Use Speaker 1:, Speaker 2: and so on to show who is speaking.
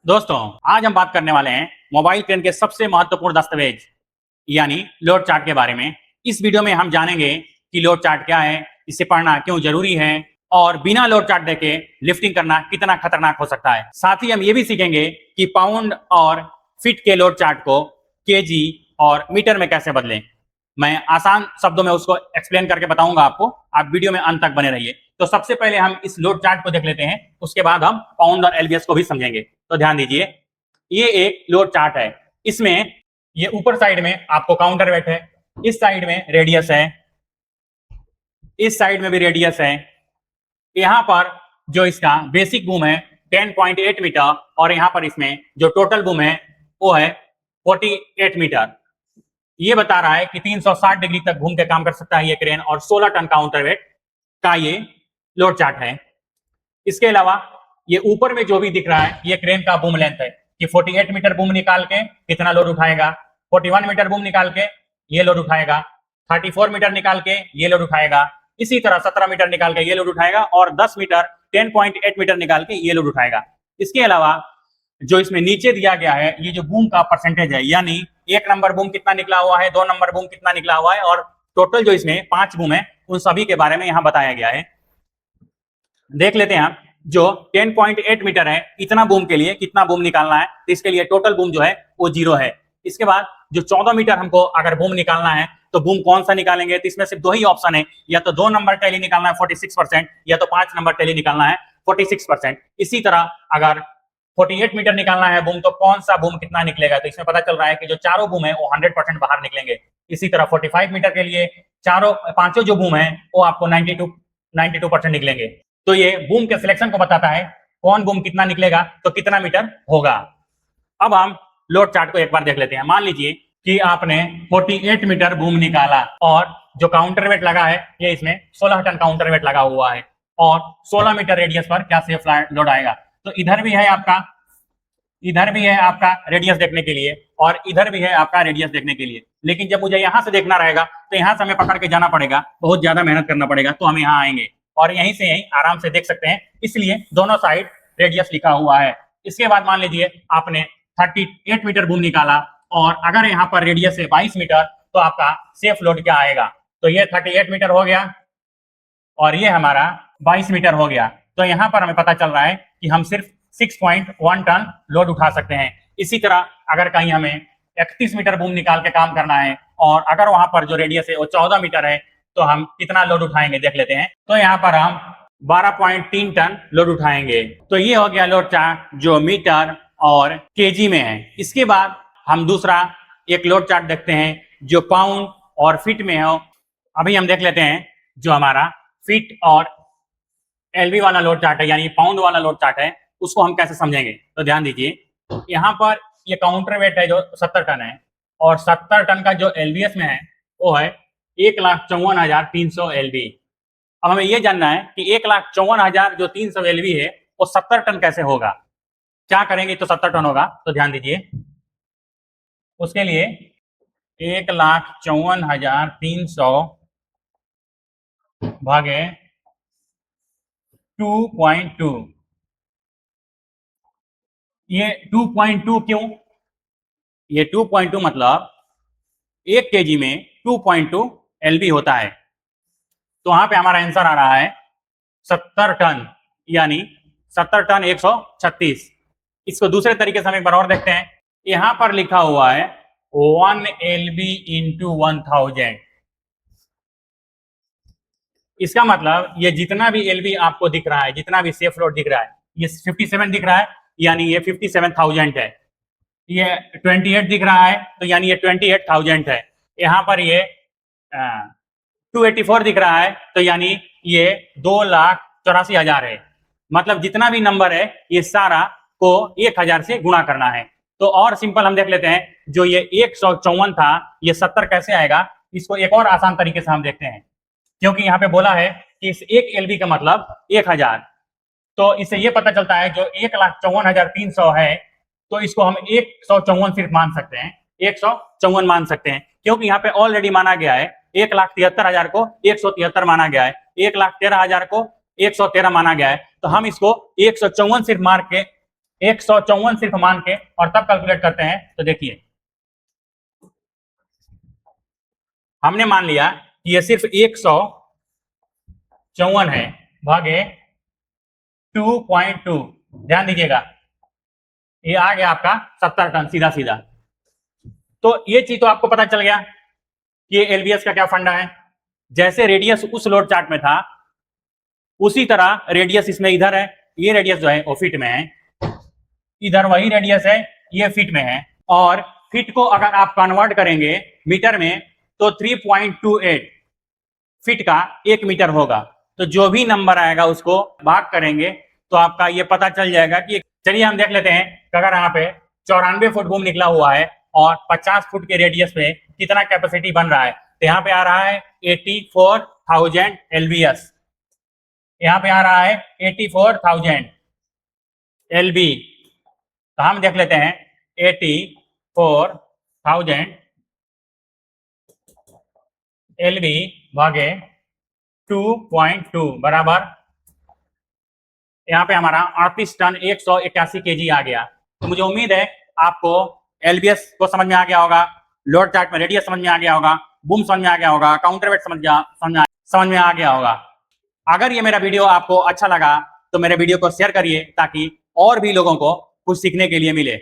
Speaker 1: दोस्तों, आज हम बात करने वाले हैं मोबाइल क्रेन के सबसे महत्वपूर्ण दस्तावेज यानी लोड चार्ट के बारे में। इस वीडियो में हम जानेंगे कि लोड चार्ट क्या है, इसे पढ़ना क्यों जरूरी है और बिना लोड चार्ट देखे लिफ्टिंग करना कितना खतरनाक हो सकता है। साथ ही हम ये भी सीखेंगे कि पाउंड और फीट के लोड चार्ट को केजी और मीटर में कैसे बदलें। मैं आसान शब्दों में उसको एक्सप्लेन करके बताऊंगा आपको। आप वीडियो में अंत तक बने रहिए। तो सबसे पहले हम इस लोड चार्ट को देख लेते हैं, उसके बाद हम पाउंड और एलबीएस को भी समझेंगे। तो ध्यान दीजिए, ये एक लोड चार्ट है। इसमें ये ऊपर साइड में आपको काउंटर वेट है, इस साइड में रेडियस है, इस साइड में भी रेडियस है। यहाँ पर जो इसका बेसिक बूम है 10.8 मीटर और यहाँ पर इसमें जो टोटल बूम है वो है 48 मीटर। ये बता रहा है कि 360 डिग्री तक घूम के काम कर सकता है ये क्रेन और 16 टन काउंटर वेट का ये लोड चार्ट है। इसके अलावा ये ऊपर में जो भी दिख रहा है ये क्रेन का बूम लेंथ है कि 48 मीटर बूम निकाल के कितना लोड उठाएगा, 41 मीटर बूम निकाल के ये लोड उठाएगा, 34 मीटर निकाल के ये लोड उठाएगा, इसी तरह 17 मीटर निकाल के ये लोड उठाएगा और 10 मीटर 10.8 मीटर निकाल के ये लोड उठाएगा। इसके अलावा जो इसमें नीचे दिया गया है ये जो बूम का परसेंटेज है, यानी 1 नंबर बूम कितना निकला हुआ है, 2 नंबर बूम कितना निकला हुआ है और टोटल जो इसमें 5 बूम है उन सभी के बारे में यहाँ बताया गया है। देख लेते हैं हम, जो 10.8 मीटर है इतना बूम के लिए कितना बूम निकालना है, तो इसके लिए टोटल बूम जो है वो 0 है। इसके बाद जो 14 मीटर हमको अगर बूम निकालना है तो बूम कौन सा निकालेंगे, तो इसमें सिर्फ 2 ही ऑप्शन है, या तो 2 नंबर टैली निकालना है 46% या तो 5 नंबर टैली निकालना है 46%। इसी तरह अगर 48 मीटर निकालना है बूम तो कौन सा बूम कितना निकलेगा, तो इसमें पता चल रहा है कि जो चारों बूम है वो 100% बाहर निकलेंगे। इसी तरह 45 मीटर के लिए पांचों जो बूम है वो आपको 92% निकलेंगे। तो ये बूम के सिलेक्शन को बताता है कौन बूम कितना निकलेगा तो कितना मीटर होगा। अब हम लोड चार्ट को एक बार देख लेते हैं। मान लीजिए कि आपने 48 मीटर बूम निकाला और जो काउंटर वेट लगा है ये इसमें 16 टन काउंटर वेट लगा हुआ है और 16 मीटर रेडियस पर क्या सेफ लोड आएगा। तो इधर भी है आपका रेडियस देखने के लिए और इधर भी है आपका रेडियस देखने के लिए, लेकिन जब मुझे यहां से देखना रहेगा तो यहां से हमें पकड़ के जाना पड़ेगा, बहुत ज्यादा मेहनत करना पड़ेगा। तो हम यहाँ आएंगे और यहीं से यहीं आराम से देख सकते हैं, इसलिए दोनों साइड रेडियस लिखा हुआ है। इसके बाद मान लीजिए आपने 38 मीटर बूम निकाला और अगर यहाँ पर रेडियस है 22 मीटर तो आपका सेफ लोड क्या आएगा, तो ये 38 मीटर हो गया और ये हमारा 22 मीटर हो गया। तो यहाँ पर हमें पता चल रहा है कि हम सिर्फ 6.1 टन लोड उठा सकते हैं। इसी तरह अगर कहीं हमें 31 मीटर बूम निकाल के काम करना है और अगर वहां पर जो रेडियस है वो 14 मीटर है तो हम कितना लोड उठाएंगे देख लेते हैं। तो यहाँ पर हम 12.3 टन लोड उठाएंगे। तो ये हो गया लोड चार्ट जो मीटर और केजी में है। इसके बाद हम दूसरा एक लोड चार्ट देखते हैं जो पाउंड और फीट में हो। अभी हम देख लेते हैं जो हमारा फीट और एलबी वाला लोड चार्ट है, यानी पाउंड वाला लोड चार्ट है, उसको हम कैसे समझेंगे। तो ध्यान दीजिए, यहाँ पर ये काउंटर वेट है जो 70 टन है और 70 टन का जो एलबीएस में है वो है 1,54,300 एलबी। अब हमें ये जानना है कि 1,54,000 जो 300 एलबी है वो 70 टन कैसे होगा, क्या करेंगे तो 70 टन होगा। तो ध्यान दीजिए, उसके लिए 1,54,300 भागे 2.2। ये 2.2 क्यों, ये 2.2 मतलब 1 केजी में 2.2 एलबी होता है। तो वहां पे हमारा आंसर आ रहा है 70 टन, यानी 70 टन 136। इसको दूसरे तरीके से हम एक बार और देखते हैं। यहां पर लिखा हुआ है 1 एलबी इंटू 1000। इसका मतलब ये जितना भी एलबी आपको दिख रहा है, जितना भी सेफ लोड दिख रहा है, ये 57 दिख रहा है यानी ये 57,000 है। ये 28 दिख रहा है तो यानी ये 28,000 है। यहाँ पर ये 284 दिख रहा है तो यानी ये 2,84,000 है। मतलब जितना भी नंबर है ये सारा को 1000 से गुणा करना है। तो और सिंपल हम देख लेते हैं, जो ये 154 था ये 70 कैसे आएगा, इसको एक और आसान तरीके से हम देखते हैं। क्योंकि यहाँ पे बोला है कि इस 1 एलबी का मतलब 1000, तो इससे ये पता चलता है जो 1,54,300 है तो इसको हम 154 सिर्फ मान सकते हैं, 154 मान सकते हैं, क्योंकि यहाँ पे ऑलरेडी माना गया है 1,73,000 को 173 माना गया है, 1,13,000 को 113 माना गया है। तो हम इसको 154 सिर्फ मार के 154 सिर्फ मान के और तब कैलकुलेट करते हैं। तो देखिए हमने मान लिया कि ये सिर्फ 154 है भागे 2.2। ध्यान दीजिएगा ये आ गया आपका 70 टन सीधा सीधा। तो ये चीज तो आपको पता चल गया कि एलबीएस का क्या फंडा है। जैसे रेडियस उस लोड चार्ट में था उसी तरह रेडियस इसमें इधर है। ये रेडियस जो है वो फीट में है, इधर वही रेडियस है, ये फीट में है। और फीट को अगर आप कन्वर्ट करेंगे मीटर में तो 3.28 फीट का 1 मीटर होगा। तो जो भी नंबर आएगा उसको भाग करेंगे तो आपका ये पता चल जाएगा कि। चलिए हम देख लेते हैं कि अगर यहाँ पे 94 फुट बूम निकला हुआ है और 50 फुट के रेडियस में कितना कैपेसिटी बन रहा है। तो यहाँ पे आ रहा है 84,000 एलबीएस, यहाँ पे आ रहा है 84,000 एलबी। तो हम देख लेते हैं 84,000 एलबी भागे 2.2 बराबर यहाँ पे हमारा 38 टन 181 केजी आ गया। तो मुझे उम्मीद है आपको एलबीएस को समझ में आ गया होगा, लोड चार्ट में रेडियस समझ में आ गया होगा, बूम समझ में आ गया होगा, काउंटरवेट समझ में आ गया होगा। अगर ये मेरा वीडियो आपको अच्छा लगा तो मेरे वीडियो को शेयर करिए ताकि और भी लोगों को कुछ सीखने के लिए मिले।